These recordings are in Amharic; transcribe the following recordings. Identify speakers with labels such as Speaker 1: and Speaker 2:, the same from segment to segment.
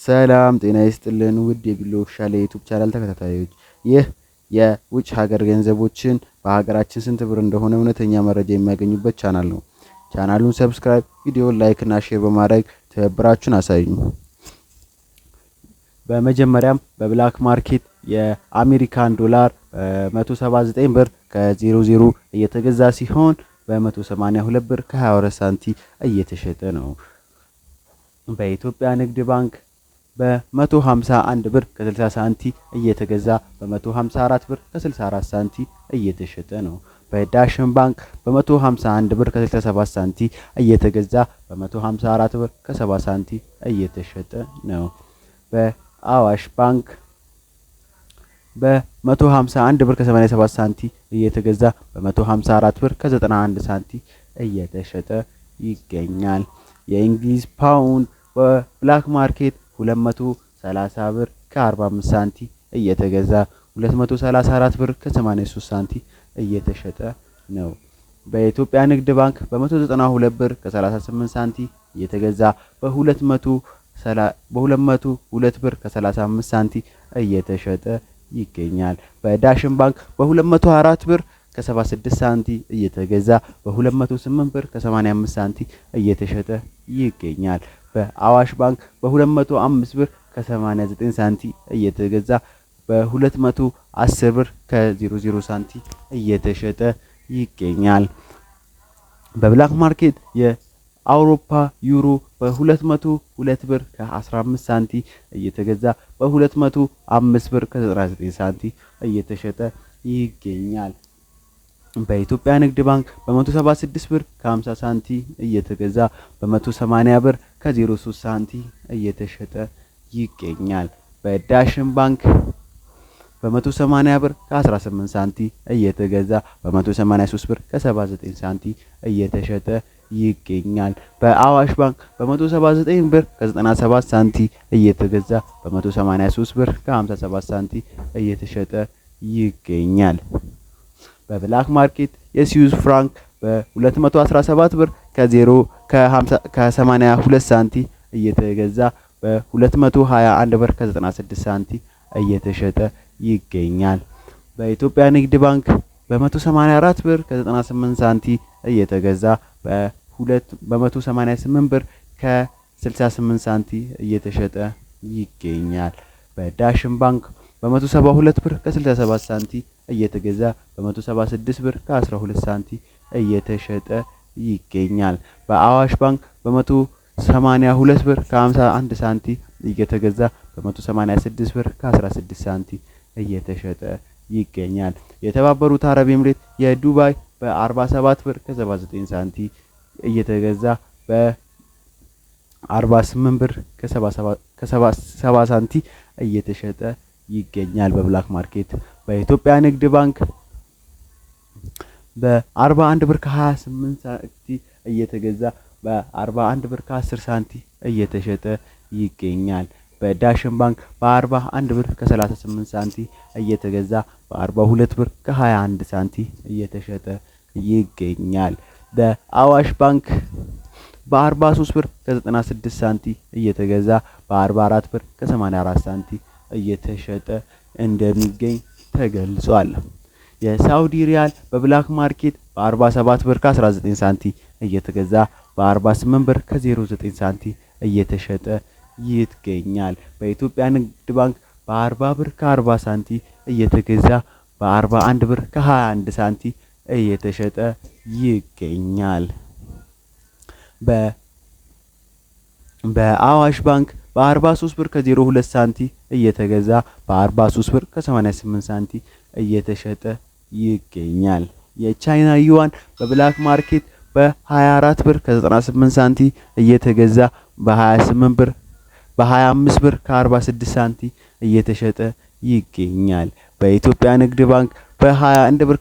Speaker 1: ሰላም ጤና ይስጥልን ውድ የቢሎ ኦፊሻል የዩቲዩብ ቻናል ተከታታዮች፣ ይህ የውጭ ሀገር ገንዘቦችን በሀገራችን ስንት ብር እንደሆነ እውነተኛ መረጃ የሚያገኙበት ቻናል ነው። ቻናሉን ሰብስክራይብ፣ ቪዲዮውን ላይክ እና ሼር በማድረግ ትብብራችሁን አሳዩኝ። በመጀመሪያም በብላክ ማርኬት የአሜሪካን ዶላር 179 ብር ከ00 እየተገዛ ሲሆን በ182 ብር ከ22 ሳንቲም እየተሸጠ ነው። በኢትዮጵያ ንግድ ባንክ በ151 ብር ከ60 ሳንቲም እየተገዛ በ154 ብር ከ64 ሳንቲም እየተሸጠ ነው። በዳሽን ባንክ በ151 ብር ከ67 ሳንቲም እየተገዛ በ154 ብር ከ70 ሳንቲም እየተሸጠ ነው። በአዋሽ ባንክ በ151 ብር ከ87 ሳንቲም እየተገዛ በ154 ብር ከ91 ሳንቲም እየተሸጠ ይገኛል። የእንግሊዝ ፓውንድ በብላክ ማርኬት 230 ብር ከ45 ሳንቲም እየተገዛ 234 ብር ከ83 ሳንቲም እየተሸጠ ነው። በኢትዮጵያ ንግድ ባንክ በ192 ብር ከ38 ሳንቲም እየተገዛ በ202 ብር ከ35 ሳንቲም እየተሸጠ ይገኛል። በዳሽን ባንክ በ204 ብር ከ76 ሳንቲም እየተገዛ በ208 ብር ከ85 ሳንቲም እየተሸጠ ይገኛል። በአዋሽ ባንክ በ205 ብር ከ89 ሳንቲም እየተገዛ በ210 ብር ከ00 ሳንቲም እየተሸጠ ይገኛል። በብላክ ማርኬት የአውሮፓ ዩሮ በ202 ብር ከ15 ሳንቲም እየተገዛ በ205 ብር ከ99 ሳንቲም እየተሸጠ ይገኛል። በኢትዮጵያ ንግድ ባንክ በ176 ብር ከ50 ሳንቲም እየተገዛ በ180 ብር ከ03 ሳንቲም እየተሸጠ ይገኛል። በዳሽን ባንክ በ180 ብር ከ18 ሳንቲም እየተገዛ በ183 ብር ከ79 ሳንቲም እየተሸጠ ይገኛል። በአዋሽ ባንክ በ179 ብር ከ97 ሳንቲም እየተገዛ በ183 ብር ከ57 ሳንቲም እየተሸጠ ይገኛል። በብላክ ማርኬት የስዊዝ ፍራንክ በ217 ብር ከ82 ሳንቲም እየተገዛ በ221 ብር ከ96 ሳንቲም እየተሸጠ ይገኛል። በኢትዮጵያ ንግድ ባንክ በ184 ብር ከ98 ሳንቲም እየተገዛ በ188 ብር ከ68 ሳንቲም እየተሸጠ ይገኛል። በዳሽን ባንክ በ172 ብር ከ67 ሳንቲም እየተገዛ በ176 ብር ከ12 ሳንቲም እየተሸጠ ይገኛል። በአዋሽ ባንክ በ182 ብር ከ51 ሳንቲም እየተገዛ በ186 ብር ከ16 ሳንቲም እየተሸጠ ይገኛል። የተባበሩት አረብ ኤምሬት የዱባይ በ47 ብር ከ79 ሳንቲም እየተገዛ በ48 ብር ከ77 ሳንቲም እየተሸጠ ይገኛል። በብላክ ማርኬት በኢትዮጵያ ንግድ ባንክ በ41 ብር ከ28 ሳንቲም እየተገዛ በ41 ብር ከ10 ሳንቲም እየተሸጠ ይገኛል። በዳሽን ባንክ በ41 ብር ከ38 ሳንቲም እየተገዛ በ42 ብር ከ21 ሳንቲም እየተሸጠ ይገኛል። በአዋሽ ባንክ በ43 ብር ከ96 ሳንቲም እየተገዛ በ44 ብር ከ84 ሳንቲም እየተሸጠ እንደሚገኝ ተገልጿል። የሳውዲ ሪያል በብላክ ማርኬት በ47 ብር ከ19 ሳንቲም እየተገዛ በ48 ብር ከ09 ሳንቲም እየተሸጠ ይገኛል። በኢትዮጵያ ንግድ ባንክ በ40 ብር ከ40 ሳንቲም እየተገዛ በ41 ብር ከ21 ሳንቲም እየተሸጠ ይገኛል። በአዋሽ ባንክ በ43 ብር ከ02 ሳንቲም እየተገዛ በ43 ብር ከ88 ሳንቲም እየተሸጠ ይገኛል። የቻይና ዩዋን በብላክ ማርኬት በ24 ብር ከ98 ሳንቲም እየተገዛ በ25 ብር ከ46 ሳንቲም እየተሸጠ ይገኛል። በኢትዮጵያ ንግድ ባንክ በ21 ብር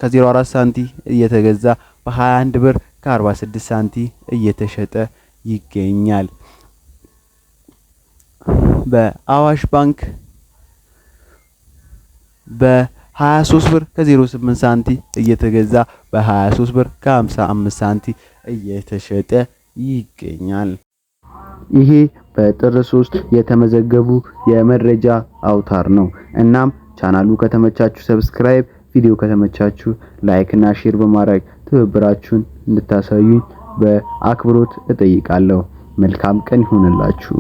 Speaker 1: ከ04 ሳንቲም እየተገዛ በ21 ብር ከ46 ሳንቲም እየተሸጠ ይገኛል። በአዋሽ ባንክ በ23 ብር ከ08 ሳንቲም እየተገዛ በ23 ብር ከ55 ሳንቲም እየተሸጠ ይገኛል። ይሄ በጥር 3 የተመዘገቡ የመረጃ አውታር ነው። እናም ቻናሉ ከተመቻችሁ ሰብስክራይብ፣ ቪዲዮ ከተመቻችሁ ላይክ እና ሼር በማድረግ ትብብራችሁን እንድታሳዩኝ በአክብሮት እጠይቃለሁ። መልካም ቀን ይሁንላችሁ።